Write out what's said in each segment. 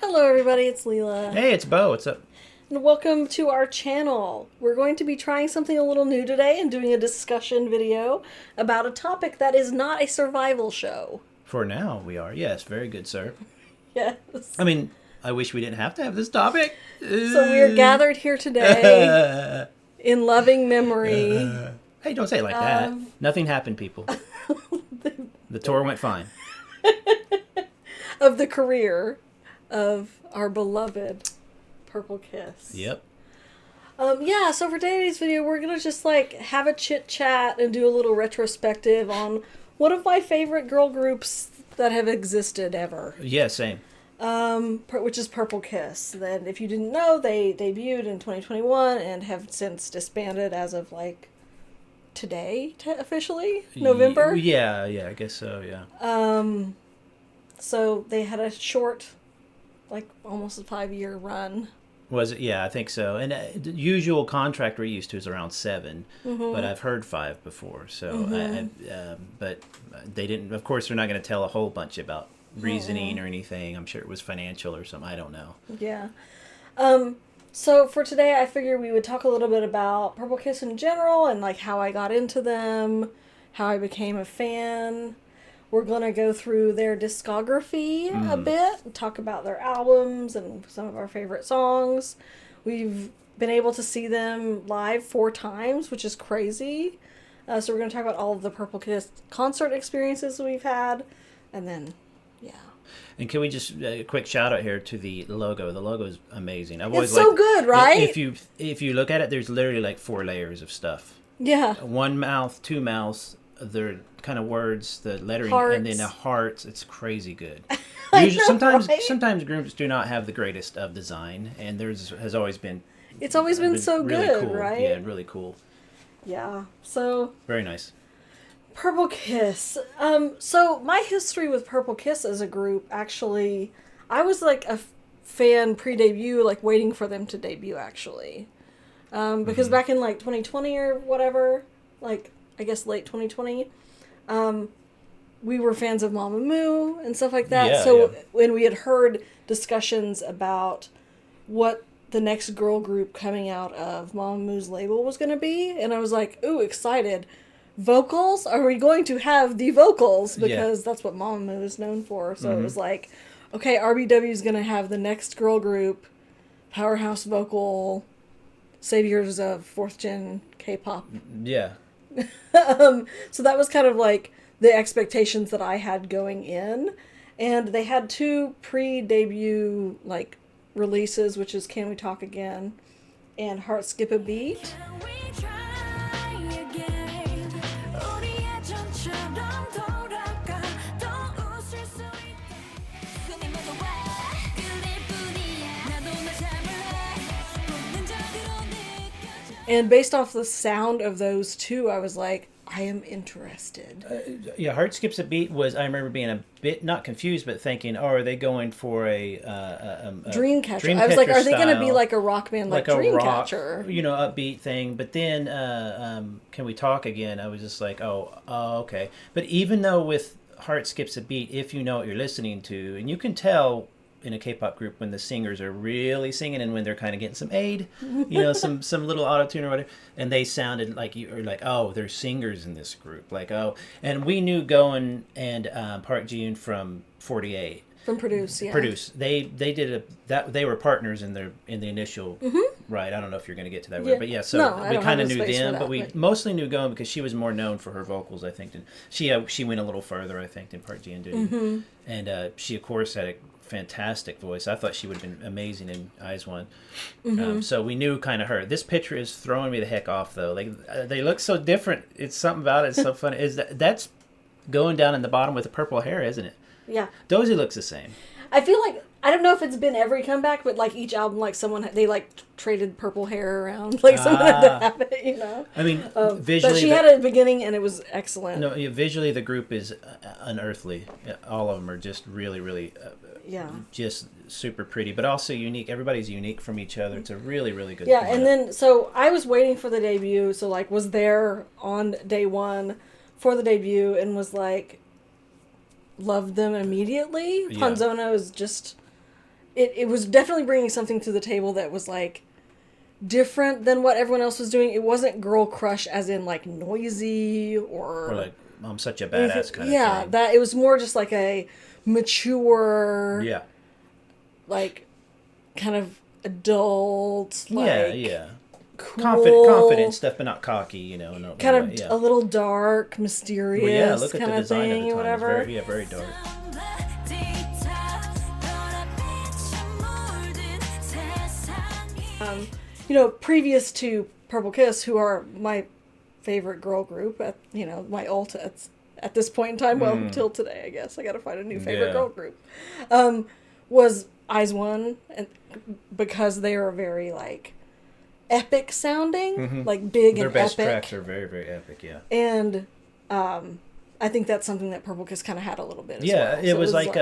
Hello everybody, it's Leela. Hey, it's Bo. What's up? And welcome to our channel. We're going to be trying something a little new today and doing a discussion video about a topic that is not a survival show. For now, we are. Yes, very good, sir. Yes. I mean, I wish we didn't have to have this topic. So we are gathered here today in loving memory. Hey, don't say it like that. Nothing happened, people. The tour went fine. Of the career of our beloved Purple Kiss. Yep. So for today's video, we're going to just have a chit chat and do a little retrospective on one of my favorite girl groups that have existed ever. Yeah, same. Which is Purple Kiss. Then, if you didn't know, they debuted in 2021 and have since disbanded as of today, officially November. Yeah, I guess so. Yeah. So they had a short, almost a 5-year run. Was it? Yeah, I think so. And the usual contract we're used to is around 7, but I've heard 5 before. So, but they didn't. Of course, they're not going to tell a whole bunch about reasoning or anything. I'm sure it was financial or something. I don't know. Yeah. So for today, I figured we would talk a little bit about Purple Kiss in general and how I got into them, how I became a fan. We're going to go through their discography a bit, talk about their albums and some of our favorite songs. We've been able to see them live 4 times, which is crazy. So we're going to talk about all of the Purple Kiss concert experiences we've had. And then, yeah. And can we just a quick shout out here to the logo? The logo is amazing. It's so good, right? If you look at it, there's literally 4 layers of stuff. Yeah. 1 mouth, 2 mouths. They're kind of words, the lettering, Hearts. and then a heart. It's crazy good. I know, right? Sometimes groups do not have the greatest of design, and theirs has always been. It's always been so really good, cool. right? Yeah, really cool. Yeah. So Very nice. Purple Kiss. So my history with Purple Kiss as a group, actually, I was a fan pre-debut, waiting for them to debut, actually. Because back in 2020 or whatever, I guess late 2020, we were fans of Mamamoo and stuff like that. Yeah, so yeah. when we had heard discussions about what the next girl group coming out of Mamamoo's label was going to be, and I was ooh, excited. Vocals? Are we going to have the vocals? Because that's what Mamamoo is known for. So it was okay, RBW is going to have the next girl group, powerhouse vocal, saviors of 4th gen K-pop. Yeah. So that was kind of the expectations that I had going in. And they had 2 pre-debut releases, which is Can We Talk Again and Heart Skip a Beat. And based off the sound of those 2, I was I am interested. Yeah, Heart Skips a Beat was, I remember being a bit, not confused, but thinking, oh, are they going for a Dreamcatcher. I was are they going to be a rock band like Dreamcatcher? Rock, upbeat thing. But then, Can We Talk Again? I was just oh, okay. But even though with Heart Skips a Beat, if you know what you're listening to, and you can tell in a K-pop group when the singers are really singing and when they're kind of getting some aid, some little auto-tune or whatever, and they sounded oh, there's singers in this group, and we knew Goen and Park Ji-yoon from 48. From Produce, yeah. Produce. They did they were partners in the initial right. I don't know if you're going to get to that word, but yeah. So we kind of knew them, but we mostly knew Goen because she was more known for her vocals, I think. And she went a little further, I think, than Park Ji-yoon did. And she of course had a fantastic voice. I thought she would have been amazing in Eyes One. So we knew kind of her. This picture is throwing me the heck off, though. They look so different. It's something about it. It's so funny. That's going down in the bottom with the purple hair, isn't it? Yeah. Dozy looks the same. I feel I don't know if it's been every comeback, but each album, someone they traded purple hair around, someone had to have it, I mean, visually, but she had it at the beginning, and it was excellent. No, visually the group is unearthly. All of them are just really, really, just super pretty, but also unique. Everybody's unique from each other. It's a really, really good. Yeah, and then so I was waiting for the debut, so was there on day 1 for the debut, and was loved them immediately. Yeah. Ponzono is just it was definitely bringing something to the table that was like different than what everyone else was doing. It wasn't girl crush as in like noisy or like I'm such a badass kind of thing. Yeah, that it was more just like a mature, like kind of adult, like cool, confident stuff, but not cocky, you know. No, kind of a little dark, mysterious, look at kind the of design thing, at the time. whatever. It's very dark. Previous to Purple Kiss, who are my favorite girl group at my alt at this point in time, well, till today, I guess I gotta find a new favorite girl group, was Eyes One, and because they are very like epic sounding, like big and epic. Their best tracks are very, very epic, and I think that's something that Purple Kiss kind of had a little bit as well. Yeah, it was like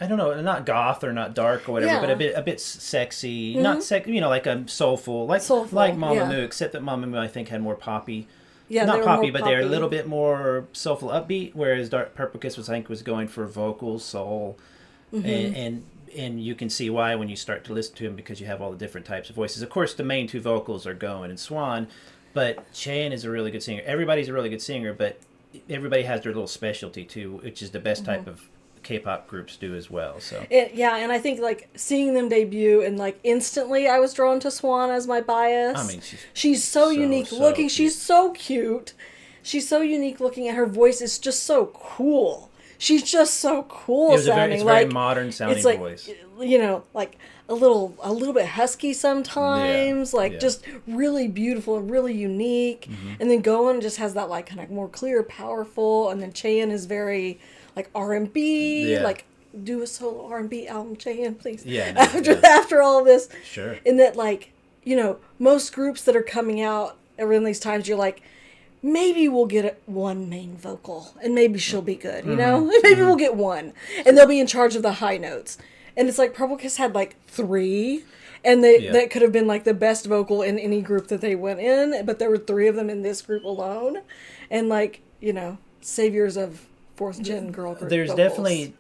I don't know, not goth or not dark or whatever, but a bit sexy, not like soulful, like Mama Moo, except that Mama Moo I think had more poppy. Yeah, not poppy, but they're a little bit more soulful, upbeat. Whereas Purple Kiss was going for vocals, soul, and you can see why when you start to listen to them, because you have all the different types of voices. Of course, the main two vocals are Going and Swan, but Cheyenne is a really good singer. Everybody's a really good singer, but everybody has their little specialty too, which is the best type of K-pop groups do as well. So and I think like seeing them debut and like instantly I was drawn to Swan as my bias. I mean, she's so unique looking. Cute. She's so cute. She's so unique looking, and her voice is just so cool. She's just so cool sounding. It's very modern sounding voice. Like a little bit husky sometimes, just really beautiful and really unique. And then Goen just has that like kind of more clear, powerful, and then Cheyenne is very like R&B, like do a solo R&B album, Cheyenne, please. Yeah. After all of this, sure. And that like most groups that are coming out around these times, you're like, maybe we'll get one main vocal, and maybe she'll be good, maybe we'll get one, and they'll be in charge of the high notes. And it's like Purple Kiss had like 3, and that could have been like the best vocal in any group that they went in, but there were 3 of them in this group alone, and like saviors of 4th gen girl group. There's vocals. Definitely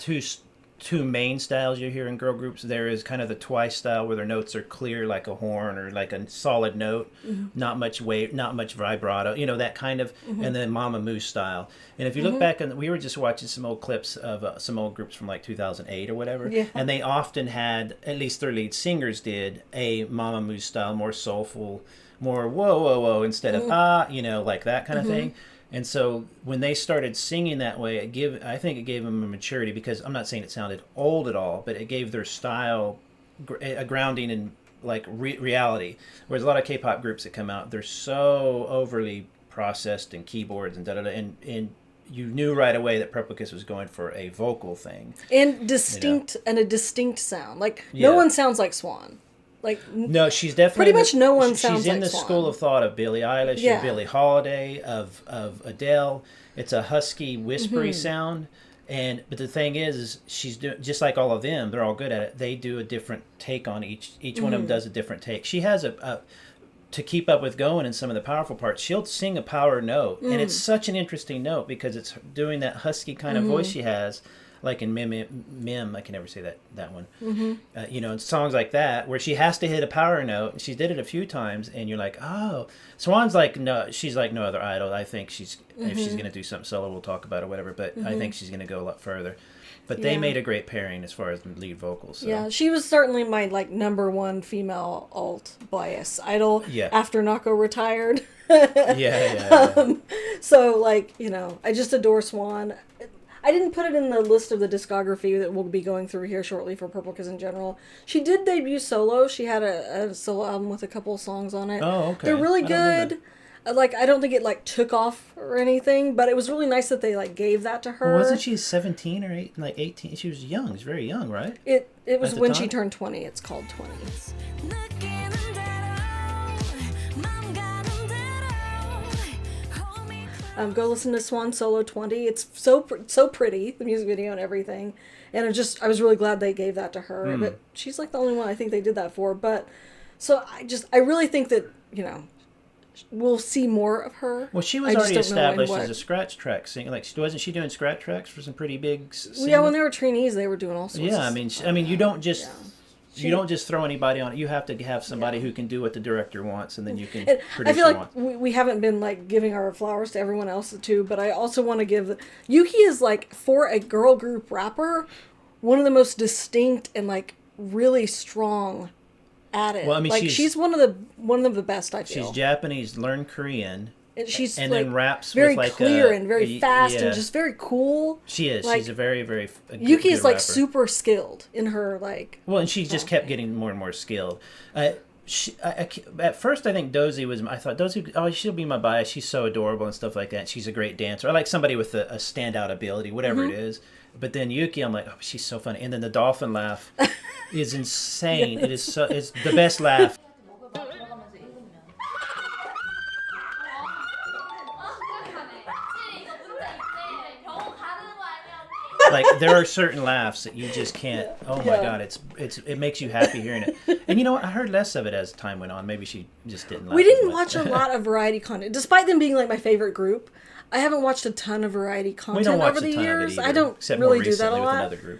two main styles you hear in girl groups. There is kind of the Twice style where their notes are clear like a horn or like a solid note, not much weight, not much vibrato, that kind of, and then Mama Moo style. And if you look back, we were just watching some old clips of some old groups from like 2008 or whatever, and they often had, at least their lead singers did, a Mama Moo style, more soulful, more whoa, whoa, whoa, instead of like that kind of thing. And so when they started singing that way, I think it gave them a maturity, because I'm not saying it sounded old at all, but it gave their style a grounding in like reality. Whereas a lot of K-pop groups that come out, they're so overly processed and keyboards and da-da-da, and you knew right away that Purple Kiss was going for a vocal thing. And distinct, and a distinct sound. Like, no one sounds like Swan. Like, no, she's definitely pretty much no one sounds like Swan. She's in the school of thought of Billie Eilish and Billie Holiday, of Adele. It's a husky, whispery sound, but the thing is she's doing just like all of them. They're all good at it. They do a different take on each one of them does a different take. She has to keep up with Going in some of the powerful parts. She'll sing a power note, and it's such an interesting note because it's doing that husky kind of voice she has. Like in Mim, I can never say that one. And songs like that where she has to hit a power note. And she did it a few times, and you're like, oh. Swan's like, no, she's like no other idol. I think if she's gonna do something solo, we'll talk about it, whatever. But I think she's gonna go a lot further. But they made a great pairing as far as the lead vocals. So. Yeah, she was certainly my like number 1 female alt bias idol. Yeah. After Nako retired. Yeah. So like I just adore Swan. I didn't put it in the list of the discography that we'll be going through here shortly for Purple Kiss in general. She did debut solo. She had a solo album with a couple of songs on it. Oh, okay. They're really good. Like, I don't think it like took off or anything, but it was really nice that they like gave that to her. Well, wasn't she 17 or 18? She was young. She was very young, right? It was when she turned 20. It's called 20. Go listen to Swan Solo 20. It's so pretty, the music video and everything. And I was really glad they gave that to her. But she's like the only one I think they did that for. But so I really think that, we'll see more of her. Well, she was already established as a scratch track singer. Like, wasn't she doing scratch tracks for some pretty big singers? Yeah, when they were trainees, they were doing all sorts. Yeah, of stuff. I mean, you don't just. You don't just throw anybody on it. You have to have somebody who can do what the director wants, and then you can produce. I feel like we haven't been like giving our flowers to everyone else too, but I also want to give Yuki is like, for a girl group rapper, one of the most distinct and like really strong at it. Well, I mean, like she's one of the best. I feel she's Japanese, learned Korean. And then raps very with like clear and very fast and just very cool. She is. Like, she's a very, very Yuki is like rapper. Super skilled in her like. Well, and she just kept getting more and more skilled. At first, I think Dozy was. I thought Dozy. Oh, she'll be my bias. She's so adorable and stuff like that. She's a great dancer. I like somebody with a standout ability, whatever it is. But then Yuki, I'm like, oh, she's so funny. And then the dolphin laugh is insane. Yes. It's the best laugh. Like, there are certain laughs that you just can't. Oh my God, it makes you happy hearing it. And you know what? I heard less of it as time went on. Maybe she just didn't laugh. We didn't watch a lot of variety content, despite them being like my favorite group. I haven't watched a ton of variety content over the years. I don't really do that a lot. With another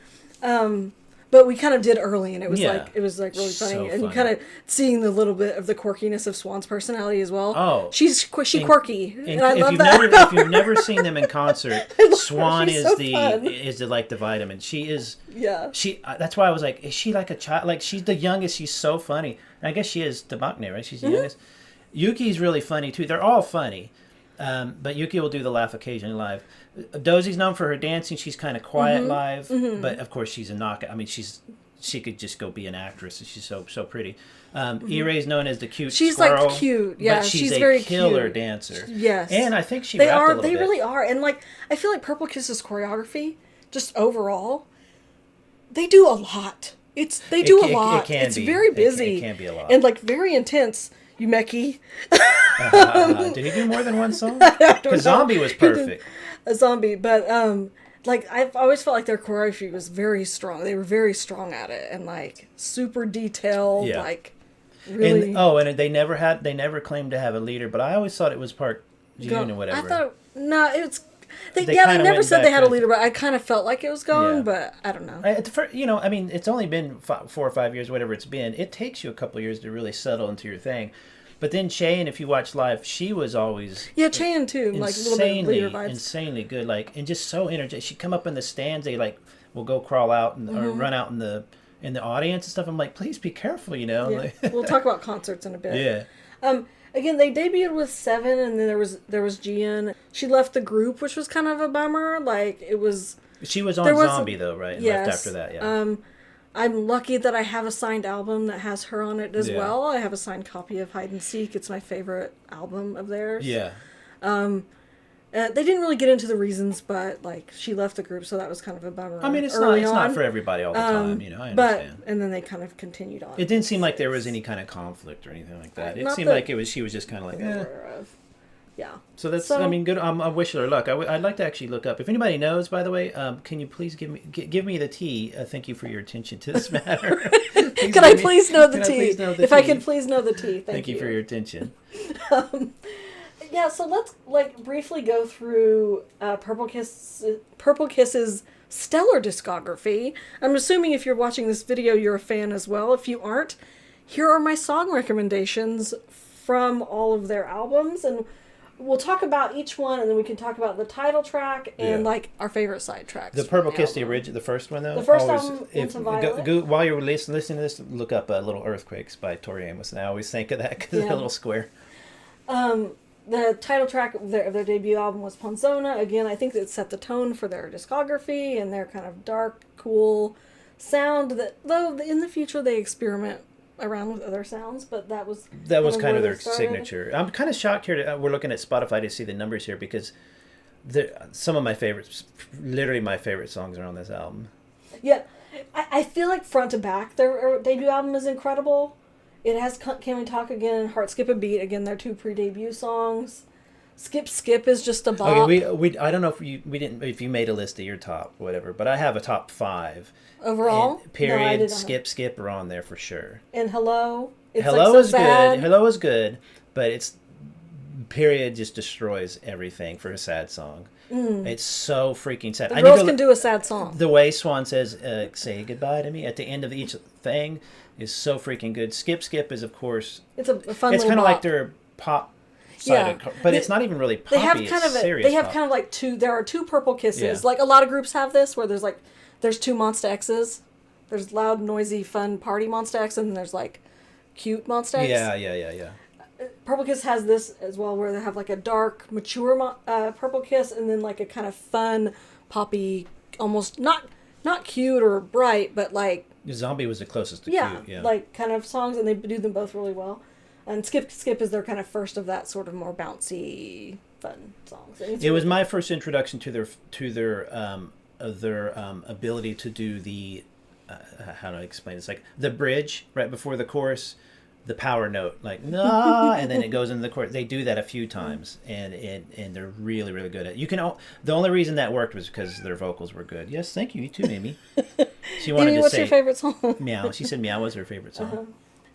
group. But we kind of did early, and it was like really funny, so and funny. kind of seeing the little bit of the quirkiness of Swan's personality as well. Oh, she's quirky, and I love that. If you've never seen them in concert, Swan is the like the vitamin. She is. Yeah. That's why I was like, is she like a child? Like, she's the youngest. She's so funny. And I guess she is Tabakne, right? She's the youngest. Yuki's really funny too. They're all funny. But Yuki will do the laugh occasionally live. Dozy's known for her dancing. She's kind of quiet live, but of course she's a knockout. I mean, she could just go be an actress. She's so pretty. Irai's known as the cute squirrel. She's like cute, yeah. But she's a very killer cute dancer. Yes, and I think she rapped a little bit. They really are, and like I feel like Purple Kiss's choreography, just overall, they do a lot. They do a lot. It can it's be. Very busy. It can be a lot, and like very intense. Yumeki. Did he do more than one song? Because Zombie was perfect. A Zombie, but like I've always felt like their choreography was very strong. They were very strong at it, and like super detailed. Yeah. Like really. And they never claimed to have a leader, but I always thought it was part June or whatever. I thought it's. They never said they had a leader, but I kind of felt like it was going, but I don't know. I mean, it's only been 4 or 5 years, whatever it's been. It takes you a couple of years to really settle into your thing. But then Cheyenne, if you watch live, she was always Cheyenne too, like a little bit of leader vibes. Insanely good, like, and just so energetic. She'd come up in the stands, they like will go crawl out or run out in the audience and stuff. I'm like, please be careful, Yeah. Like, we'll talk about concerts in a bit. Yeah. Again, they debuted with 7, and then there was Jian. She left the group, which was kind of a bummer. Like, it was. She was on Zombie though, right? Yes. Left after that, yeah. I'm lucky that I have a signed album that has her on it as well. I have a signed copy of Hide and Seek. It's my favorite album of theirs. Yeah. They didn't really get into the reasons, but like she left the group, so that was kind of a bummer. I mean, it's not for everybody all the time, I understand. And then they kind of continued on. It didn't seem like there was any kind of conflict or anything like that. It seemed like she was just kind of like, Yeah. So that's, I mean, good. I wish her luck. I'd like to actually look up. If anybody knows, by the way, can you please give me the tea? Thank you for your attention to this matter. Can I please know the tea? If I can please know the tea, thank you. Thank you for your attention. Yeah, so let's like briefly go through Purple Kiss's stellar discography. I'm assuming if you're watching this video, you're a fan as well. If you aren't, here are my song recommendations from all of their albums, and we'll talk about each one, and then we can talk about the title track and like our favorite side tracks. The Purple Kiss, the original, the first one though. The first album, Into Violet. Go, while you're listening to this, look up "Little Earthquakes" by Tori Amos, and I always think of that because it's a little square. The title track of their debut album was Ponzona. Again, I think it set the tone for their discography and their kind of dark, cool sound. That though in the future they experiment around with other sounds, but that was kind of their signature. I'm kind of shocked here. We're looking at Spotify to see the numbers here because some of my favorites, literally my favorite songs, are on this album. Yeah, I feel like front to back their debut album is incredible. It has Can We Talk Again, Heart Skip a Beat. Again, their 2 pre-debut songs. Skip is just a bop. Okay, I don't know if you made a list of your top whatever, but I have a top 5 overall. And period. No, skip are on there for sure. And Hello. Hello is good. Hello is good, but period just destroys everything for a sad song. It's so freaking sad. The girls can do a sad song. The way Swan says, say goodbye to me at the end of each thing is so freaking good. Skip Skip is, of course... It's a fun It's kind of bop. like their pop side, but it's not even really poppy. They have kind of like two... There are two Purple Kisses. Yeah. Like, a lot of groups have this, where there's two Monsta X's. There's loud, noisy, fun party Monsta X, and then there's, like, cute Monsta X. Yeah. Purple Kiss has this as well, where they have like a dark, mature Purple Kiss, and then like a kind of fun, poppy, almost not cute or bright, but like Zombie was the closest to cute. Yeah, like kind of songs, and they do them both really well. And Skip Skip is their kind of first of that sort of more bouncy, fun songs. It was my first introduction to their ability to do the how do I explain this? Like the bridge right before the chorus. The power note, like nah, and then it goes into the chorus. They do that a few times, and they're really, really good at it. The only reason that worked was because their vocals were good. Yes, thank you. You too, Mimi. She wanted Mimi, to what's say your favorite song? Meow. She said Meow was her favorite song. Uh-huh.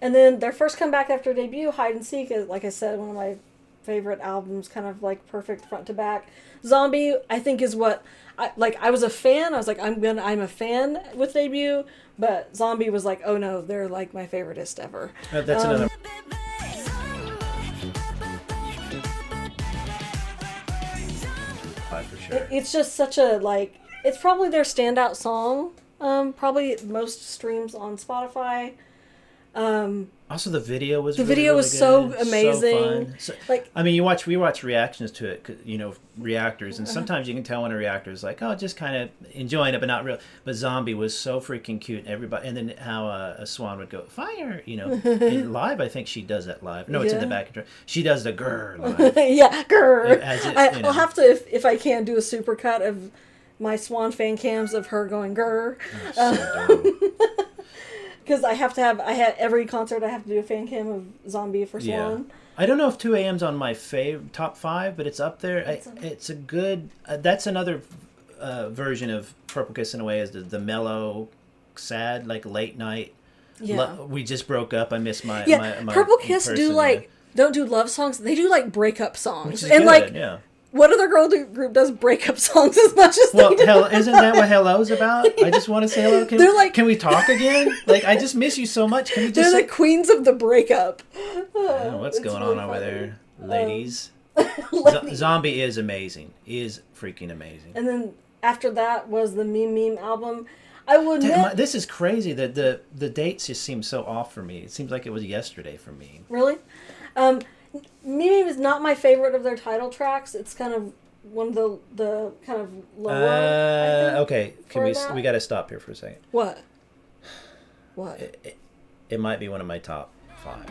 And then their first comeback after debut, Hide and Seek, is, like I said, one of my favorite albums, kind of like perfect front to back. Zombie, I think, is what I was a fan. I was like, I'm a fan with debut, but Zombie was like, oh no, they're like my favoriteest ever. That's another. For sure. It's just such a like. It's probably their standout song. Probably most streams on Spotify. Also, the video was so amazing. So fun. Like, I mean, we watch reactions to it, reactors, and sometimes you can tell when a reactor is like, oh, just kind of enjoying it, but not real. But Zombie was so freaking cute. Everybody, and then how a Swan would go fire, in live. I think she does that live. No, it's in the back. She does the grr live. Yeah, grr. I'll have to, if I can, do a supercut of my Swan fan cams of her going grr. Because I had every concert I have to do a fan cam of Zombie for Swan. Yeah. I don't know if 2 a.m.'s on my top 5, but it's up there. It's a good... that's another version of Purple Kiss in a way, is the mellow, sad, like late night. Yeah. We just broke up. I miss my Purple Kiss don't do love songs. They do like breakup songs. Which is and good, like, yeah. What other girl group does breakup songs as much as they do? Well, isn't that what Hello's about? I just want to say hello. Can we talk again? Like, I just miss you so much. Can we just They're the queens of the breakup. What's going on over there, ladies? Zombie is amazing. Is freaking amazing. And then after that was the Meme album. I would admit... This is crazy. The dates just seem so off for me. It seems like it was yesterday for me. Really? Meme is not my favorite of their title tracks. It's kind of one of the kind of lower. Okay, we got to stop here for a second. What? It might be one of my top 5.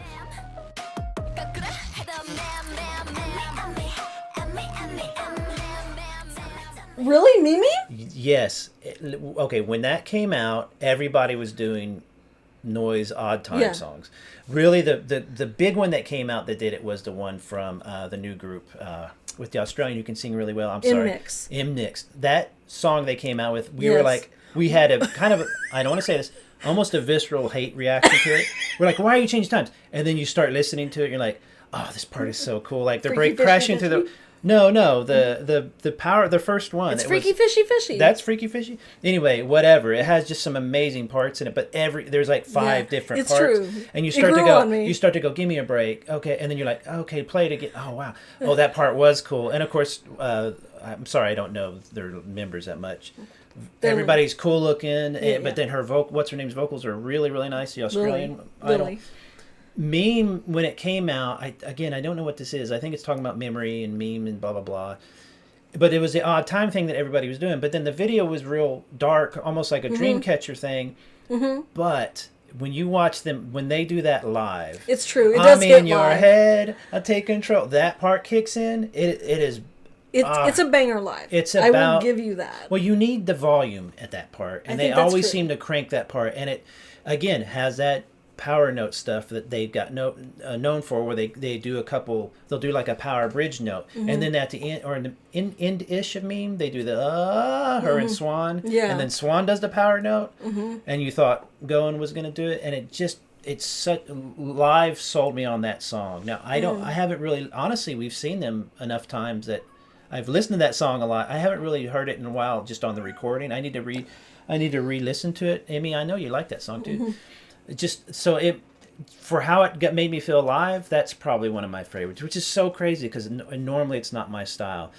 Really, Mimi? Yes. Okay, when that came out, everybody was doing noise odd time songs. Really, the big one that came out that did it was the one from the new group with the Australian who can sing really well. I'm sorry, M-Nix. That song they came out with, we were like, we had a kind of I don't want to say this, almost a visceral hate reaction to it. We're like, why are you changing times? And then you start listening to it, and you're like, oh, this part is so cool. Like they're crashing through the. No, the power, the first one. It's Freaky Fishy Fishy. That's Freaky Fishy. Anyway, whatever. It has just some amazing parts in it, but there's like 5 different parts. It's true. And you start to go, give me a break. Okay, and then you're like, okay, play it again. Oh wow. Oh, that part was cool. And of course, I'm sorry, I don't know their members that much. Everybody's cool looking, but then what's her name's vocals are really, really nice. The Australian idol. Meme, when it came out, I don't know what this is. I think it's talking about memory and meme and blah, blah, blah. But it was the odd time thing that everybody was doing. But then the video was real dark, almost like a Dreamcatcher thing. Mm-hmm. But when you watch them, when they do that live... It's true. It does get in your head. I take control. That part kicks in. It is... It's a banger live. I will give you that. Well, you need the volume at that part. And they always seem to crank that part. And it, again, has that power note stuff that they've got known for, where they do they'll do like a power bridge note, and then at the end, or in the end-ish of Meme, they do the her and Swan, and then Swan does the power note, and you thought Goen was going to do it, and it just it's such live sold me on that song. Now I haven't really, honestly, we've seen them enough times that I've listened to that song a lot. I haven't really heard it in a while just on the recording. I need to re-listen to it. Amy, I know you like that song too. Just so for how it made me feel live, that's probably one of my favorites, which is so crazy because normally it's not my style.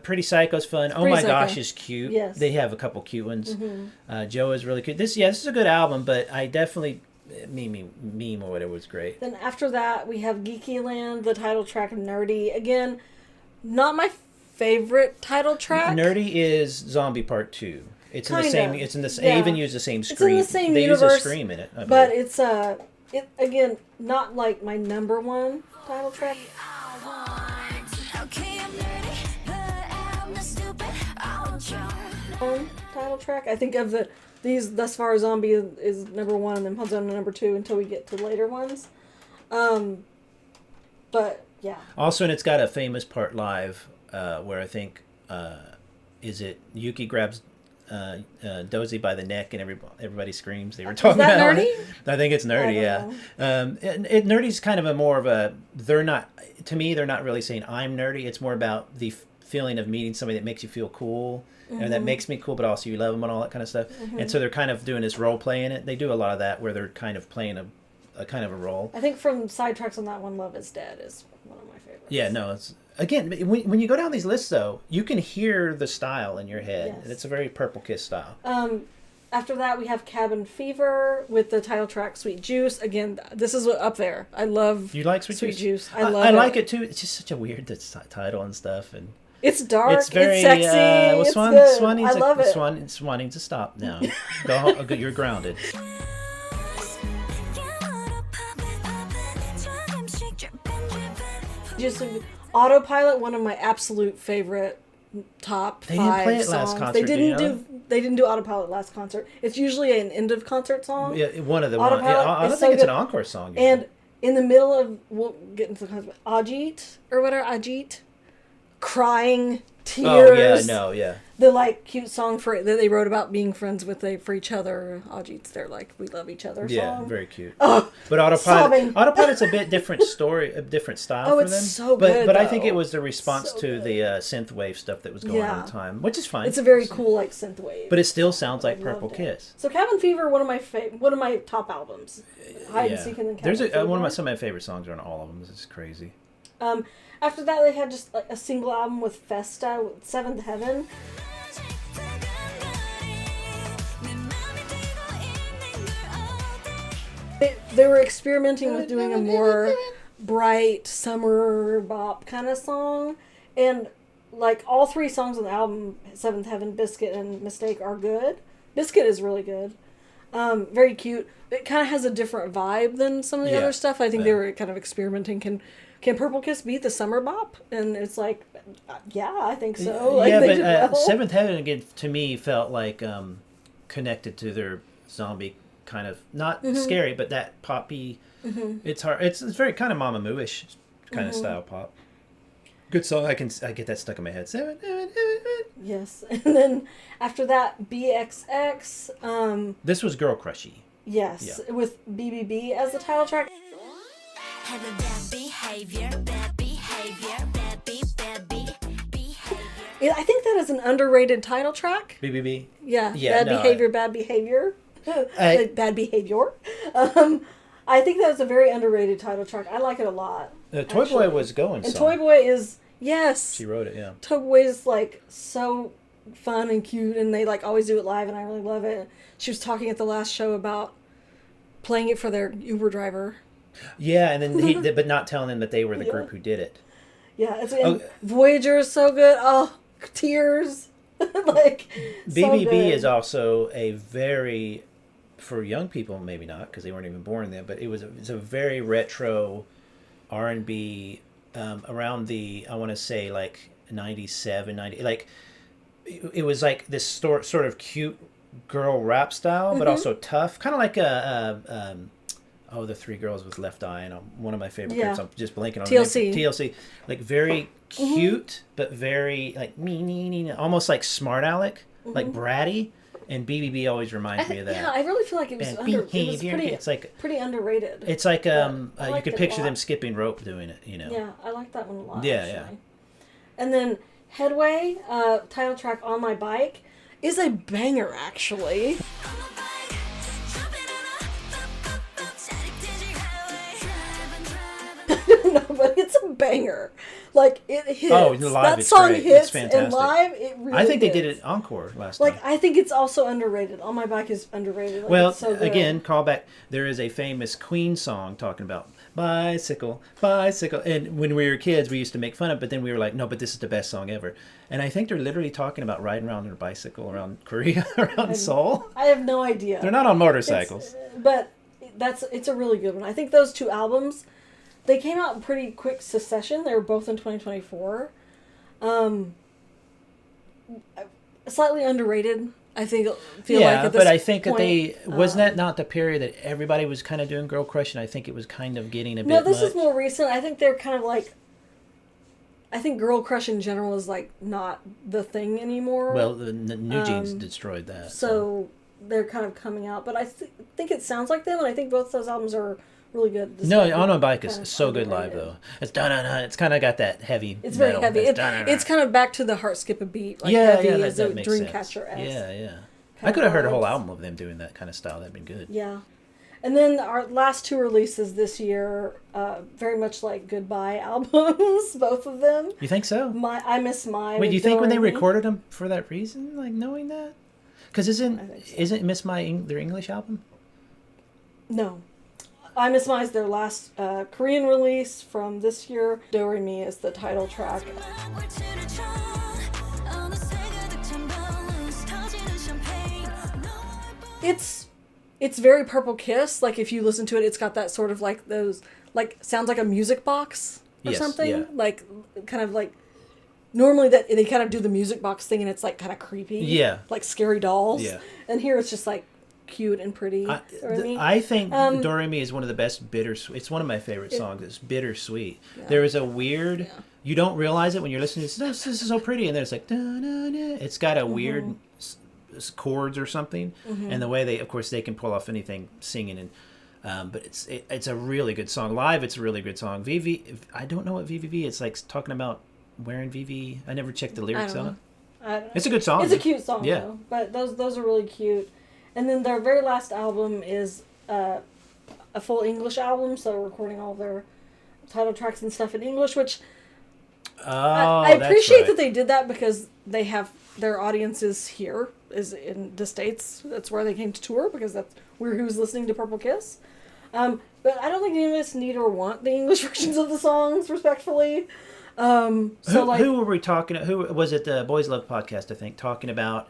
Pretty Psycho's fun. Oh My Gosh is cute. Yes. They have a couple cute ones. Joe is really cute. This is a good album, but I definitely Meme or whatever was great. Then after that we have Geeky Land, the title track of Nerdy. Again, not my favorite title track. Nerdy is Zombie Part 2. It's in the same. It's in the. Yeah. They even use the same scream. It's in the same they universe. use a scream in it. But it's again not like my number one title track. Title track. I think of these thus far. Zombie is number one, and then Pulse on number two until we get to later ones. But yeah. Also, and it's got a famous part live where I think is it Yuki grabs Dozy by the neck and everybody screams. They were talking about Nerdy? it. I think it's Nerdy. Yeah. Nerdy's kind of a more of a. They're not, to me. They're not really saying I'm nerdy. It's more about the feeling of meeting somebody that makes you feel cool. And that makes me cool, but also you love them and all that kind of stuff. And so they're kind of doing this role play in it. They do a lot of that where they're kind of playing a kind of a role. I think from sidetracks on that one, Love Is Dead is one of my favorites. Yeah, no, it's again when you go down these lists though, you can hear the style in your head. Yes. It's a very Purple Kiss style. After that, we have Cabin Fever with the title track Sweet Juice. Again, this is up there. I love. You like Sweet Juice? I love. I like it too. It's just such a weird title and stuff and. It's dark. It's very sexy. It's good. I love it. Swan needs to stop now. Go home. You're grounded. Just Autopilot, one of my absolute favorite top 5 They didn't play it songs. last concert. They didn't do Autopilot last concert. It's usually an end of concert song. Yeah, one of the Autopilot one. Yeah, I don't think it's an encore song. Usually. And in the middle of, we'll get into the concert, Ajit or whatever, Ajit, crying tears. Oh yeah, no, yeah. The cute song that they wrote about being friends for each other. Ajit's their we love each other song. Yeah, very cute. Oh, but Autopilot's a bit different story, a different style for them. It's so good. But I think it was the response to the synthwave stuff that was going on at the time, which is fine. It's a very cool synthwave. But it still sounds like Purple Kiss. So Cabin Fever, one of my top albums. Hide and Seek and then Cabin Fever. Some of my favorite songs are on all of them. This is crazy. After that, they had just a single album with Festa, with Seventh Heaven. They were experimenting with doing a more bright summer bop kind of song, and all 3 songs on the album, Seventh Heaven, Biscuit, and Mistake, are good. Biscuit is really good, very cute. It kind of has a different vibe than some of the other stuff. I think they were kind of experimenting. Can Purple Kiss beat the summer bop? And it's yeah, I think so. But Seventh Heaven again to me felt like connected to their zombie kind of not scary, but that poppy. It's hard. It's very kind of Mamamoo-ish kind of style pop. Good song. I get that stuck in my head. Yes, and then after that, BXX. This was Girl Crushy. Yes, with BBB as the title track. Have a bad behavior, bad behavior, bad behavior. Yeah, I think that is an underrated title track. BBB. Yeah, bad behavior. Bad behavior. I think that was a very underrated title track. I like it a lot. Toy Boy was going. And Toy Boy is She wrote it. Yeah. Toy Boy is so fun and cute, and they always do it live, and I really love it. She was talking at the last show about playing it for their Uber driver. Yeah, and then but not telling them that they were the group who did it. Yeah, Voyager is so good. Oh, tears. BBB is also a very, for young people maybe not because they weren't even born then, but it's a very retro R&B around the, I want to say 97, 90, it was this sort of cute girl rap style, but also tough, kind of like the 3 girls with Left Eye, and one of my favorite groups. I'm just blanking on TLC. TLC, very cute, but very almost like Smart Alec, like bratty, And BBB always reminds me of that. Yeah, I really feel like it was pretty underrated. It's like you could picture them lot. skipping rope doing it, you know. Yeah, I like that one a lot. Yeah, actually. yeah. And then Headway, title track On My Bike, is a banger actually. No, but it's a banger. Like, it hits. Oh, live that it's song great. hits, It's fantastic. and live it really I think hits. they did it encore last Like, time. I think it's also underrated. On My Bike is underrated. Like, Well, it's so good. again, callback. There is a famous Queen song talking about bicycle, bicycle. And when we were kids, we used to make fun of it, but then we were like, no, but this is the best song ever. And I think they're literally talking about riding around on a bicycle around Korea, around Seoul. I have no idea. They're not on motorcycles. But it's a really good one. I think those two albums, they came out in pretty quick succession. They were both in 2024. Slightly underrated, I feel like at this but I think point, that they wasn't that not the period that everybody was kind of doing girl crush, and I think it was kind of getting a bit No, this much. is more recent. I think they're kind of like, I think girl crush in general is like not the thing anymore. Well, the New Jeans destroyed that. So they're kind of coming out, but I think it sounds like them, and I think both those albums are really good. No, On My Bike is so good live though. It's dun-dun-dun. It's kind of got that heavy. It's metal. very heavy. It's It's kind of back to the heart skip a beat. Like yeah, heavy yeah, as a that makes sense. Dreamcatcher-esque. Yeah, yeah. kind I could have heard a whole vibes. album of them doing that kind of style. That'd been good. Yeah. And then our last two releases this year, very much like goodbye albums, both of them. You think so? I Miss My. Wait, do you think when they recorded them for that reason, like knowing that? Because isn't Miss My their English album? No. I Miss My is their last Korean release from this year. Do Re Mi is the title track. It's very Purple Kiss. Like, if you listen to it, it's got that sort of like those, like, sounds like a music box or something. Yeah. Like, kind of like, normally that they kind of do the music box thing and it's like kind of creepy. Yeah. Like Scary Dolls. Yeah. And here it's just like cute and pretty. I think Do Re Mi is one of the best bittersweet. It's one of my favorite songs. It's bittersweet. Yeah. There is a weird. Yeah. You don't realize it when you're listening. This is so pretty, and then it's like da, da, da. It's got a weird chords or something, and the way they can pull off anything singing, and but it's a really good song. Live, it's a really good song. VV, I don't know what VVV. It's like talking about wearing VV. I never checked the lyrics on it. It's a good song. It's a cute song, though. But those are really cute. And then their very last album is a full English album, so recording all their title tracks and stuff in English, which I appreciate that they did that because they have their audiences here, is in the States. That's where they came to tour, because that's who's listening to Purple Kiss. But I don't think any of us need or want the English versions of the songs, respectfully. Who were we talking? Who was it? The Boys Love podcast, I think, talking about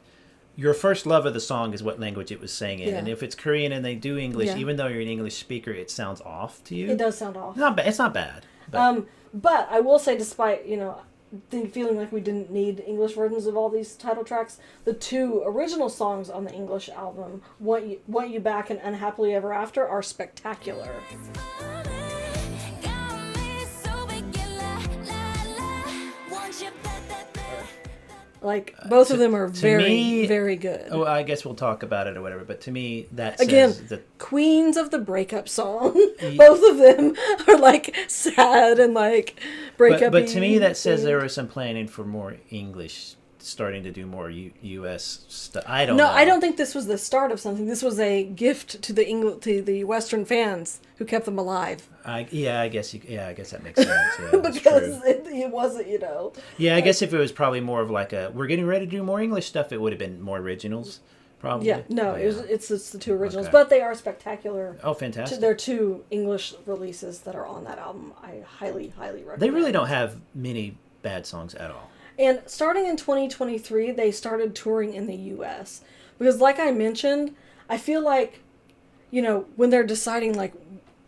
your first love of the song is what language it was saying in, and if it's Korean and they do English, even though you're an English speaker, it sounds off to you. It does sound off. It's not bad. But I will say, despite feeling like we didn't need English versions of all these title tracks, the two original songs on the English album, "Want You Back" and "Unhappily Ever After," are spectacular. Like, both of them are very, very good. Oh, I guess we'll talk about it or whatever, but to me, that again, says that queens of the breakup song. Both of them are, like, sad and, like, breakup. But to me, that says there was some planning for more English, starting to do more U.S. stuff. I don't know. No, I don't think this was the start of something. This was a gift to the Western fans who kept them alive. I guess that makes sense. Yeah, because it wasn't, Yeah, I guess if it was probably more of like we're getting ready to do more English stuff, it would have been more originals, probably. Yeah, no, it's the two originals, Okay. but they are spectacular. Oh, fantastic! There are two English releases that are on that album. I highly, highly recommend. They really don't have many bad songs at all. And starting in 2023, they started touring in the U.S. Because, like I mentioned, I feel like, when they're deciding, like,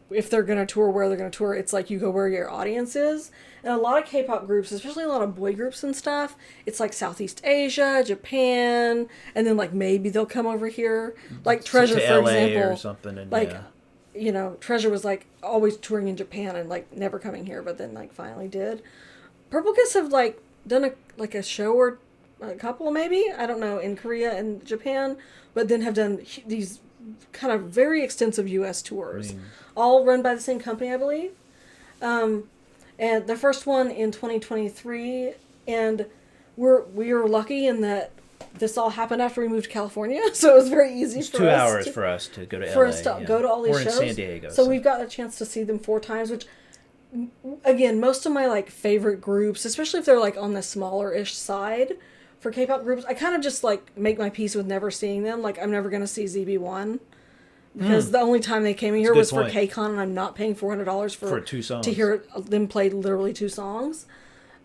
if they're going to tour, where they're going to tour, it's like you go where your audience is. And a lot of K-pop groups, especially a lot of boy groups and stuff, it's like Southeast Asia, Japan, and then, like, maybe they'll come over here. Like Treasure, to for LA example. Or something. And, like, Treasure was, like, always touring in Japan and, like, never coming here, but then, like, finally did. Purple Kiss have, like, done a show or a couple maybe, I don't know, in Korea and Japan, but then have done these kind of very extensive U.S. tours, all run by the same company, I believe. And the first one in 2023, and we were lucky in that this all happened after we moved to California, so it was very easy it's for 2 us hours for us to go to LA. For us to go to all these shows. Or in San Diego. So we've got a chance to see them 4 times, which, again, most of my like favorite groups, especially if they're like on the smaller-ish side for K-pop groups, I kind of just like make my peace with never seeing them. Like, I'm never going to see ZB1. Because the only time they came in here was for KCON, and I'm not paying $400 for 2 songs to hear them play literally 2 songs,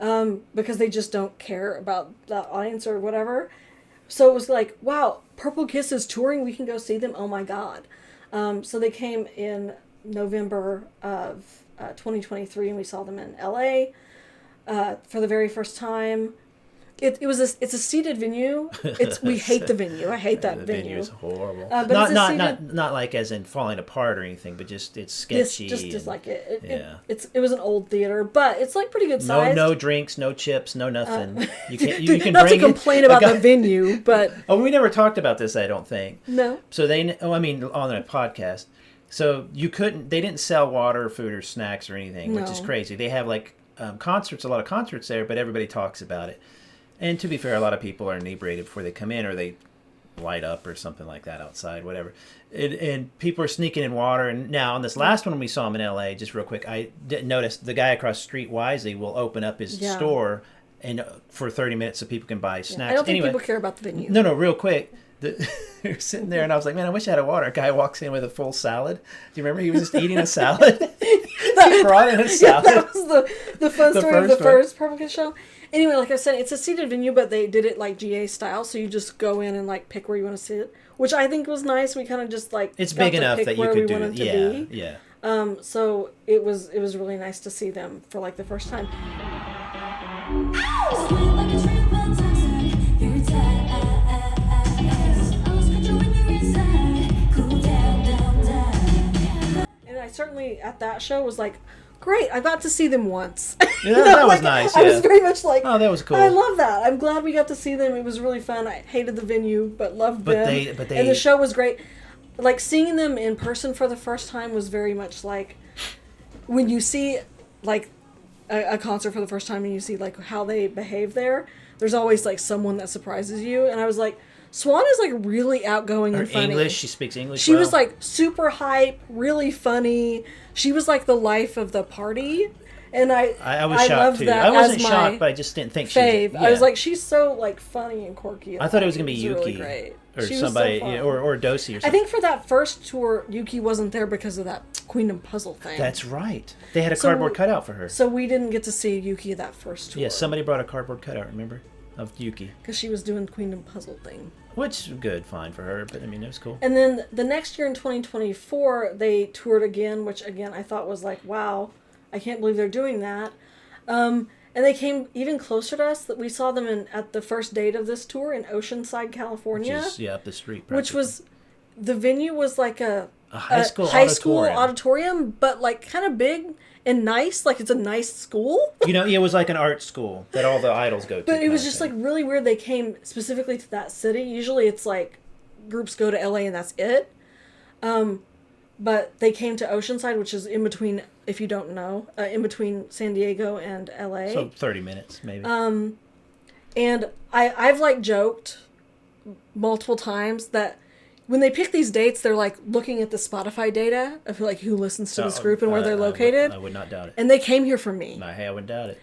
because they just don't care about the audience or whatever. So it was like, wow, Purple Kiss is touring. We can go see them. Oh my god! So they came in November of 2023, and we saw them in LA for the very first time. It's a seated venue. We hate the venue. I hate that venue. The venue is horrible. But not like as in falling apart or anything, but just it's sketchy. Just like it. It was an old theater, but it's like pretty good size. No drinks, no chips, no nothing. You can not bring to complain about the venue, but we never talked about this. I don't think. No. So on a podcast. So they didn't sell water, food, or snacks or anything, which is crazy. They have like concerts, a lot of concerts there, but everybody talks about it. And to be fair, a lot of people are inebriated before they come in, or they light up or something like that outside, whatever. And people are sneaking in water. And now on this last one we saw him in LA, just real quick, I didn't notice the guy across the street wisely will open up his store and for 30 minutes so people can buy snacks. I don't think people care about the venue. No, real quick. You're sitting there, and I was like, man, I wish I had a water. A guy walks in with a full salad. Do you remember he was just eating a salad? He brought in a salad. Yeah, that was the fun story of the first Purple Kiss show. Anyway, like I said, it's a seated venue, but they did it like GA style, so you just go in and like pick where you want to sit, which I think was nice. We kind of just like it's big enough that you could do it. Yeah. So it was really nice to see them for like the first time. And I certainly at that show was like, great, I got to see them once. Yeah, that was nice. Yeah. I was very much like, oh, that was cool. I love that. I'm glad we got to see them. It was really fun. I hated the venue, but loved them. And the show was great. Like, seeing them in person for the first time was very much like when you see like a concert for the first time and you see like how they behave there. There's always like someone that surprises you, and I was like, Swan is like really outgoing and funny. English, she speaks English. She was like super hype, really funny. She was like the life of the party, and I was shocked loved too. that. I wasn't shocked, but I just didn't think fave. she. I was like, she's so like funny and quirky. I thought it was gonna be Yuki really great. Or somebody, or Dosi or something. I think for that first tour, Yuki wasn't there because of that Queendom puzzle thing. That's right. They had a cardboard cutout for her. So we didn't get to see Yuki that first tour. Yeah, somebody brought a cardboard cutout. Remember, of Yuki because she was doing Queendom puzzle thing. Which good, fine for her, but I mean it was cool. And then the next year in 2024, they toured again, which again I thought was like, wow, I can't believe they're doing that. And they came even closer to us. That we saw them at the first date of this tour in Oceanside, California. Which is, up the street. Which was, the venue was like a high school auditorium, but like kind of big and nice. Like it's a nice school. It was like an art school that all the idols go to. But it was just like really weird. They came specifically to that city. Usually it's like groups go to LA and that's it. But they came to Oceanside, which is in between, if you don't know, in between San Diego and LA. So 30 minutes, maybe. And I've like joked multiple times that when they pick these dates, they're like looking at the Spotify data of like who listens to this group and where they're located. I would not doubt it. And they came here for me. Hey, I wouldn't doubt it.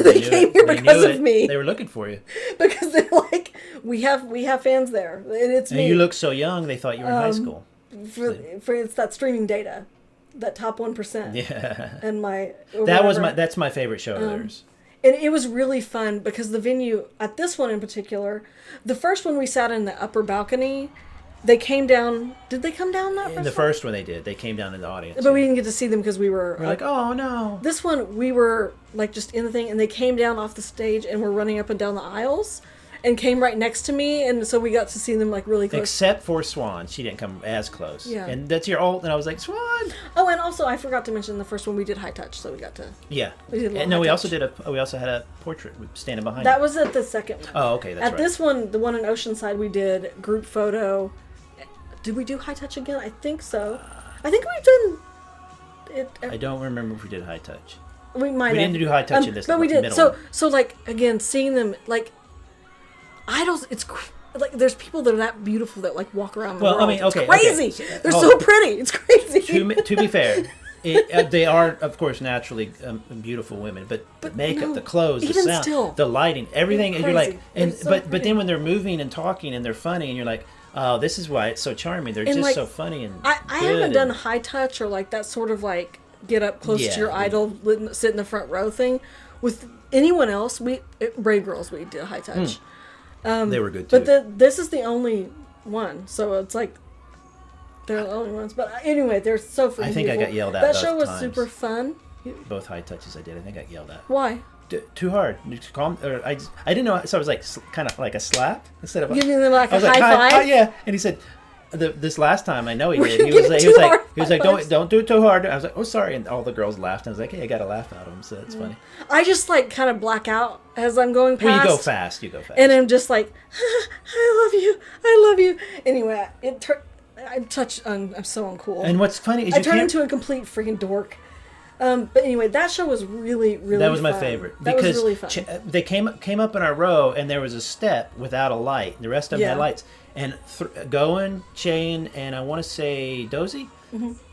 They came here because of me. They were looking for you. Because they're like, we have fans there, and it's me. And you look so young, they thought you were in high school. For it's that streaming data, that top 1%. Yeah. And that's my favorite show of theirs. And it was really fun because the venue at this one in particular, the first one we sat in the upper balcony. They came down. Did they come down that? In the first one they did. They came down in the audience. But we didn't get to see them because we were like, oh no. This one we were like just in the thing, and they came down off the stage and were running up and down the aisles. and came right next to me, and so we got to see them like really close. Except for Swan, she didn't come as close. Yeah. And that's your ult, and I was like, Swan. Oh, and also I forgot to mention the first one we did high touch, so we got to. Yeah. We did. And no, we also had a portrait standing behind. That was at the second one. Oh, okay, that's right. At this one, the one in Oceanside, we did group photo. Did we do high touch again? I think so. I think we've done it. I don't remember if we did high touch. We might. We didn't do high touch in this. But we did. Middle So like again, seeing them like idols. It's like there's people that are that beautiful that like walk around the world. I mean, okay, it's crazy. okay. They're so pretty. It's crazy. To be fair, they are of course naturally beautiful women, but the makeup, the clothes, the sound, still, the lighting, everything, and you're like, and so but then when they're moving and talking and they're funny, and you're like, oh, this is why it's so charming. They're just like, so funny and I haven't done high touch or like that sort of like get up close to your idol, sit in the front row thing with anyone else. Brave Girls, we did high touch. They were good too. But this is the only one, so it's like they're the only ones. But anyway, they're so freaking I think beautiful. I got yelled at. That show both was times. super fun. Both high touches I did. I think I got yelled at. Why? Too hard. Calm. Or I didn't know. So I was like kind of like a slap instead of giving them like I was a like, high five. Yeah. And he said, this last time I know he Were did. you He was giving like, fives? don't do it too hard. I was like, oh sorry, and all the girls laughed. I was like, hey, I got to laugh at him, so it's funny. I just like kind of black out as I'm going past. Well, you go fast. And I'm just like, I love you. Anyway, I'm so uncool. And what's funny is I turned into a complete freaking dork. But anyway, that show was really, really that was fun. my favorite. That because was really fun. They came up in our row, and there was a step without a light. The rest of them had lights. And Goen, Shane, and I want to say Dozy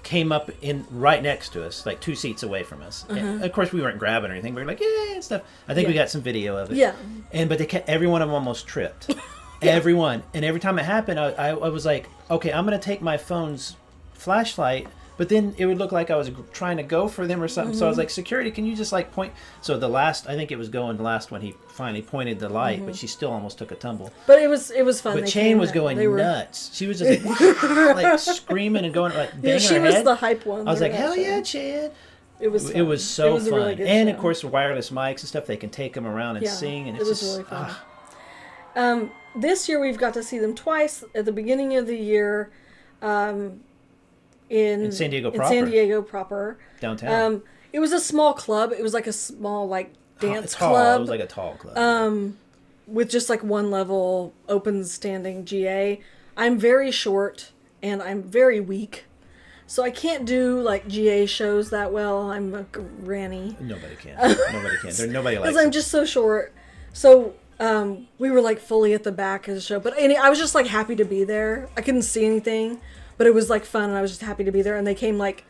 came up in right next to us, like 2 seats away from us. And of course, we weren't grabbing or anything. We were like, yeah, and stuff. I think we got some video of it. Yeah. But they kept, every one of them almost tripped. Everyone. And every time it happened, I was like, okay, I'm going to take my phone's flashlight. But then it would look like I was trying to go for them or something. So I was like, security, can you just like point? So I think it was Goen the last one, he finally pointed the light, but she still almost took a tumble. But it was fun. But Shane was going nuts. She was just like, like screaming and going like banging she her was head. the hype one. I was like, hell yeah, Chad. It was fun. It was so fun. A really good and show. of course, wireless mics and stuff, they can take them around and sing. And it was really fun. This year we've got to see them twice. At the beginning of the year, in San Diego proper. Downtown. It was a small club. It was like a small like dance tall. club. It was like a tall club. With just like one level open standing GA. I'm very short and I'm very weak. So I can't do like GA shows that well. I'm a granny. Nobody can. Nobody can. Nobody likes Because I'm just so short. So we were like fully at the back of the show. But I was just like happy to be there. I couldn't see anything. But it was like fun and I was just happy to be there. And they came like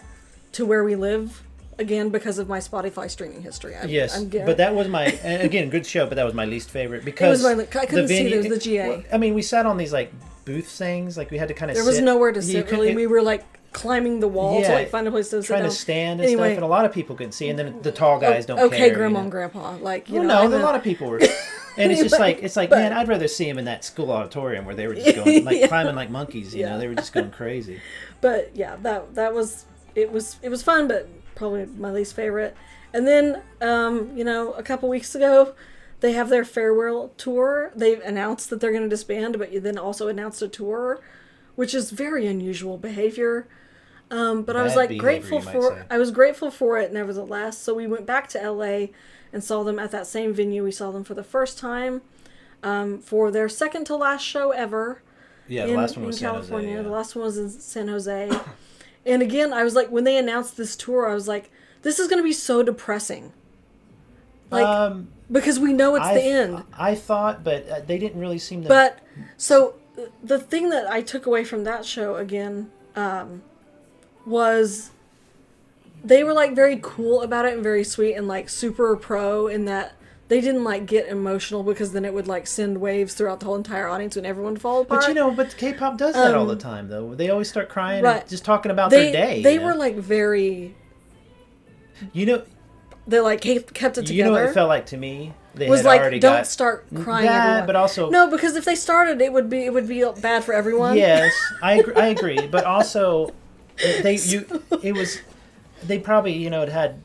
to where we live again because of my Spotify streaming history. But that was my, again, good show, but that was my least favorite because I couldn't see there was the GA. Well, I mean, we sat on these like booth things, like we had to kind of There was nowhere to sit really. We were like climbing the wall to like find a place to sit down. Trying to stand and stuff, and a lot of people couldn't see, and then the tall guys don't care. Okay, grandma and grandpa, like you know. No, a lot of people were. And it's just like, man, I'd rather see them in that school auditorium where they were just going like climbing like monkeys. You know, they were just going crazy. But yeah, that was it was fun, but probably my least favorite. And then a couple weeks ago, they have their farewell tour. They've announced that they're going to disband, but then also announced a tour, which is very unusual behavior. But I was like grateful for. I was grateful for it, nevertheless. So we went back to LA and saw them at that same venue. We saw them for the first time for their second to last show ever. Yeah, the last one was in California. San Jose, The last one was in San Jose. And again, I was like, when they announced this tour, I was like, this is going to be so depressing. Like, because we know it's the end. I thought, but they didn't really seem to. But so the thing that I took away from that show again was they were like very cool about it and very sweet and like super pro in that they didn't like get emotional because then it would like send waves throughout the whole entire audience and everyone fall apart. But K-pop does that all the time though. They always start crying and just talking about their day. They were like very. They like kept it together. You know what it felt like to me? They was had like, already don't start crying. Yeah, but also no, because if they started, it would be bad for everyone. Yes, I agree. But also, they probably it had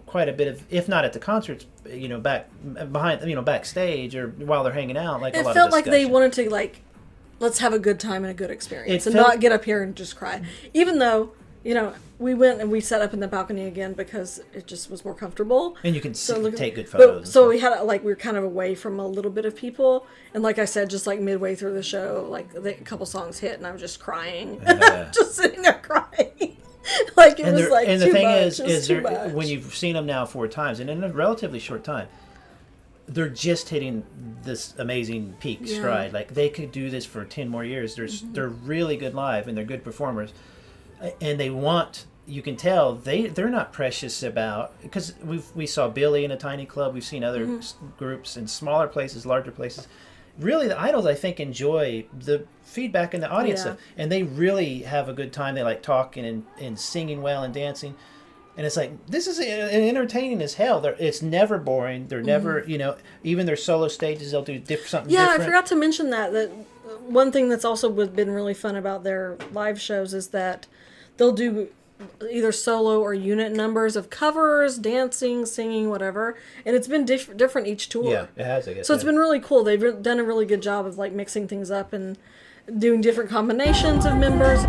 quite a bit of, if not at the concerts, back behind, backstage or while they're hanging out. Like, it a lot felt of like they wanted to, like, let's have a good time and a good experience and not get up here and just cry. Even though, we went and we sat up in the balcony again because it just was more comfortable. And you can take good photos. So we had, we were kind of away from a little bit of people. And like I said, just like midway through the show, like a couple songs hit and I was just crying. Just sitting there crying. Like it was like, and the thing is when you've seen them now 4 times and in a relatively short time, they're just hitting this amazing peak stride. Like they could do this for 10 more years. They're really good live and they're good performers, and you can tell they're not precious about, because we saw Billy in a tiny club. We've seen other groups in smaller places, larger places. Really, the idols, I think, enjoy the feedback and the audience stuff, and they really have a good time. They like talking and singing well and dancing, and it's like, this is entertaining as hell. It's never boring. They're never, even their solo stages, they'll do something different. Yeah, I forgot to mention that one thing that's also been really fun about their live shows is that they'll do either solo or unit numbers of covers, dancing, singing, whatever, and it's been different each tour. Yeah, it has, I guess. So it's been really cool. They've done a really good job of like mixing things up and doing different combinations of members.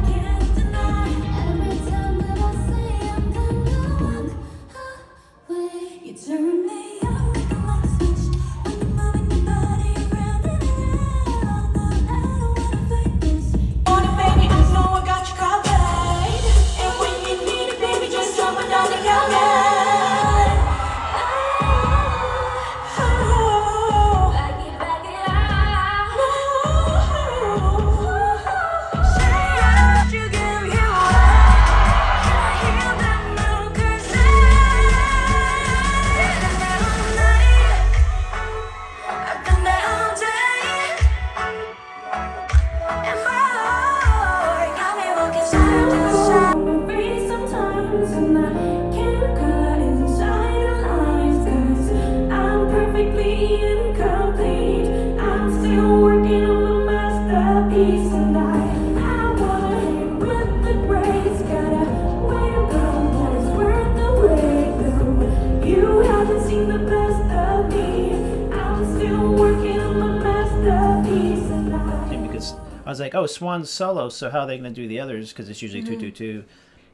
I was like, oh, Swan's solo, so how are they going to do the others? Because it's usually 2-2-2,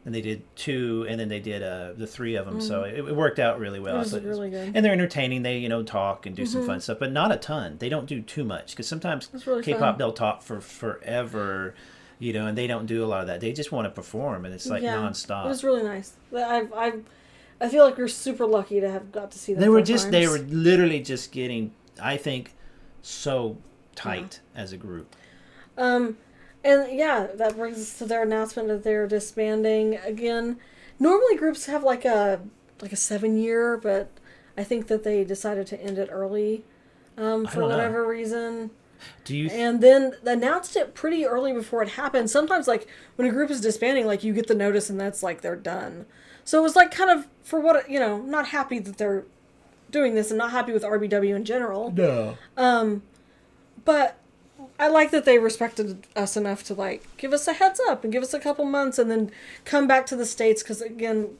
and they did 2, and then they did the 3 of them. So it worked out really well. It was really good. And they're entertaining. They talk and do some fun stuff, but not a ton. They don't do too much, because sometimes really K-pop fun. They'll talk for forever, and they don't do a lot of that. They just want to perform, and it's like nonstop. It was really nice. I feel like we're super lucky to have got to see them. They were literally just getting, I think, so tight as a group. And that brings us to their announcement that they're disbanding again. Normally groups have like a 7-year, but I think that they decided to end it early for whatever reason. And then announced it pretty early before it happened. Sometimes like when a group is disbanding, like you get the notice and that's like they're done. So it was like kind of for what, not happy that they're doing this and not happy with RBW in general. No. But I like that they respected us enough to like give us a heads up and give us a couple months and then come back to the States, because again,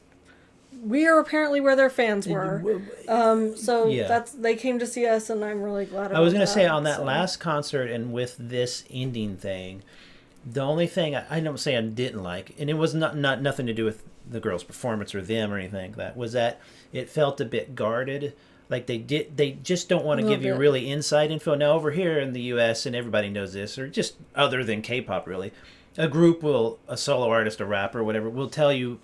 we are apparently where their fans were. They came to see us, and I'm really glad about that. I was going to say, on that last concert and with this ending thing, the only thing I don't say I didn't like, and it was not nothing to do with the girls' performance or them or anything like that, was that it felt a bit guarded. Like they just don't want to give you really inside info. Now over here in the U.S., and everybody knows this, or just other than K-pop really, a solo artist, a rapper, whatever, will tell you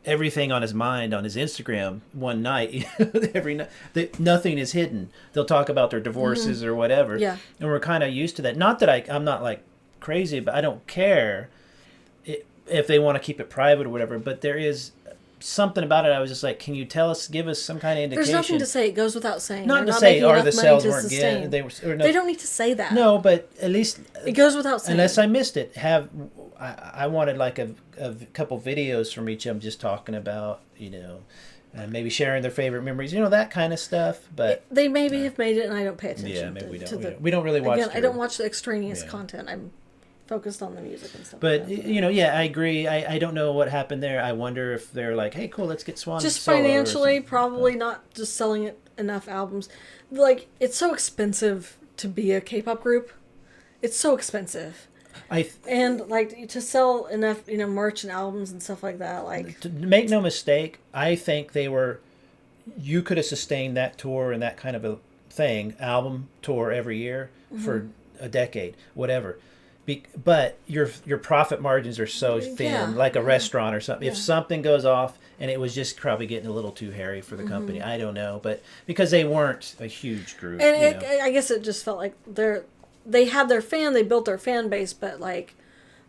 everything on his mind on his Instagram one night. Every night, nothing is hidden. They'll talk about their divorces or whatever. Yeah. And we're kind of used to that. Not that I'm not like crazy, but I don't care if they want to keep it private or whatever. But there is something about it. I was just like, can you give us some kind of indication? There's nothing to say. It goes without saying. Not to say, or the sales weren't getting. They don't need to say that. No, but at least it goes without saying. Unless I missed it, I wanted like a couple videos from each of them just talking about, maybe sharing their favorite memories, that kind of stuff. But they maybe have made it, and I don't pay attention. Yeah, maybe we don't. We don't really watch. Again, I don't watch the extraneous content. I'm focused on the music and stuff. But, like that. yeah, I agree. I don't know what happened there. I wonder if they're like, hey, cool, let's get Swan just solo financially, probably not just selling enough albums. Like, it's so expensive to be a K-pop group. It's so expensive. And like to sell enough, merch and albums and stuff like that. Like, to make no mistake, I think you could have sustained that tour and that kind of a thing, album tour every year for a decade, whatever. But your profit margins are so thin, like a restaurant or something. If something goes off, and it was just probably getting a little too hairy for the company, I don't know, but because they weren't a huge group, and I guess it just felt like they had their they built their fan base, but like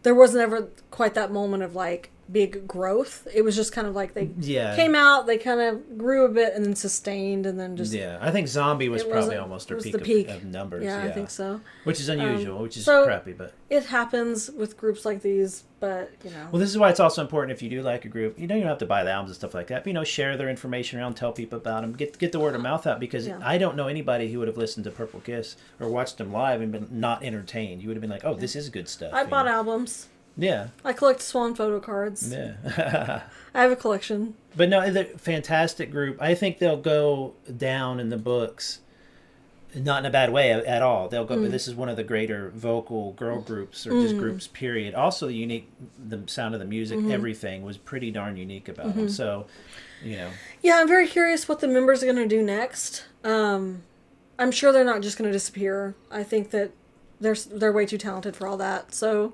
there wasn't ever quite that moment of like big growth. It was just kind of like they came out, they kind of grew a bit and then sustained and then just I think Zombie was probably almost their peak of numbers. Yeah, I think so. Which is unusual, which is crappy, but it happens with groups like these. But well, this is why it's also important if you do like a group, you don't have to buy the albums and stuff like that. But, share their information around, tell people about them, get the word of mouth out, because I don't know anybody who would have listened to Purple Kiss or watched them live and been not entertained. You would have been like, oh, this is good stuff. I bought albums. Yeah. I collect Swan photo cards. Yeah. I have a collection. But no, they're a fantastic group. I think they'll go down in the books, not in a bad way at all. They'll go, but this is one of the greater vocal girl groups or just groups, period. Also, the sound of the music, everything was pretty darn unique about them. So, Yeah, I'm very curious what the members are going to do next. I'm sure they're not just going to disappear. I think that they're way too talented for all that. So...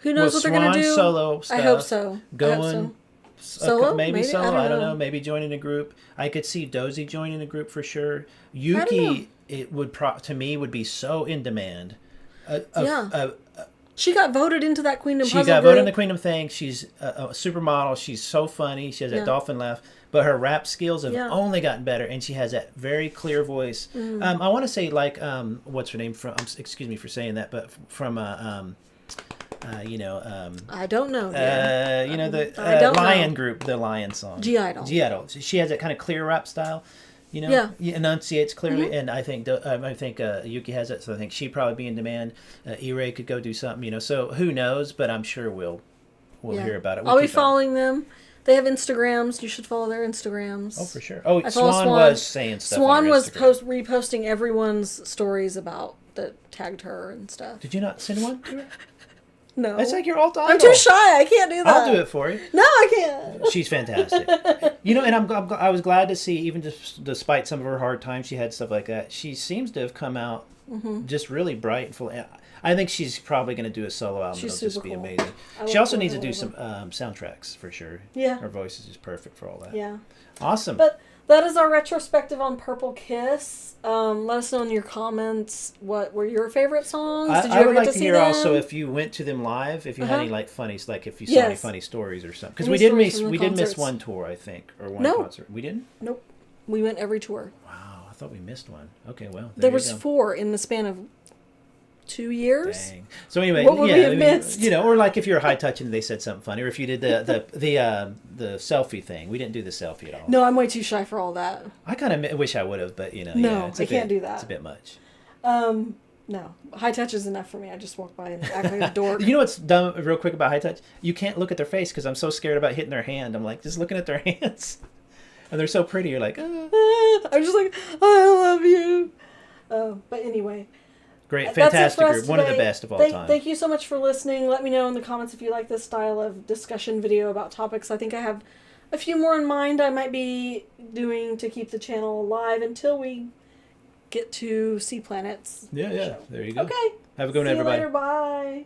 who knows what they're going to do? Solo stuff. I hope so. Solo? Maybe solo. I don't know. Maybe joining a group. I could see Dozy joining a group for sure. Yuki, it would to me would be so in demand. She got voted into that Queendom puzzle group. She got voted in the Queendom thing. She's a supermodel. She's so funny. She has that dolphin laugh. But her rap skills have only gotten better, and she has that very clear voice. I want to say like what's her name from? Excuse me for saying that, but from I don't know. The Lion group, the Lion song. G-Idol. G-Idol. She has that kind of clear rap style. He enunciates clearly, and I think Yuki has it, so I think she'd probably be in demand. E-Ray could go do something, so who knows? But I'm sure we'll hear about it. I'll be following them. They have Instagrams. You should follow their Instagrams. Oh, for sure. Oh, Swan was saying stuff. Swan was reposting everyone's stories about that tagged her and stuff. Did you not send one to her? No. It's like your alt idol. I'm too shy. I can't do that. I'll do it for you. No, I can't. She's fantastic. And I was glad to see, even despite some of her hard times she had, stuff like that, she seems to have come out just really bright and full. I think she's probably going to do a solo album. It'll just be amazing. She also needs to do some soundtracks for sure. Yeah. Her voice is just perfect for all that. Yeah. Awesome. But that is our retrospective on Purple Kiss. Let us know in your comments what were your favorite songs. Did you I ever would get like to to see hear them? also if you went to them live, if you had any if you saw any funny stories or something. Because we did miss one tour, I think, or one concert. We didn't? Nope. We went every tour. Wow, I thought we missed one. Okay, well, there was 4 in the span of 2 years. Dang. So anyway, what would we have missed? Or like if you're high touch and they said something funny, or if you did the selfie thing. We didn't do the selfie at all. No, I'm way too shy for all that. I kind of wish I would have, but no, I can't do that. It's a bit much. No, high touch is enough for me. I just walk by and act like a dork. You know what's dumb? Real quick about high touch, you can't look at their face because I'm so scared about hitting their hand. I'm like just looking at their hands, and they're so pretty. You're like, I'm just like, I love you. But anyway. Great, fantastic group. One of the best of all time. Thank you so much for listening. Let me know in the comments if you like this style of discussion video about topics. I think I have a few more in mind I might be doing to keep the channel alive until we get to Sea Planets. Yeah. There you go. Okay. Have a good one, everybody. See you later. Bye.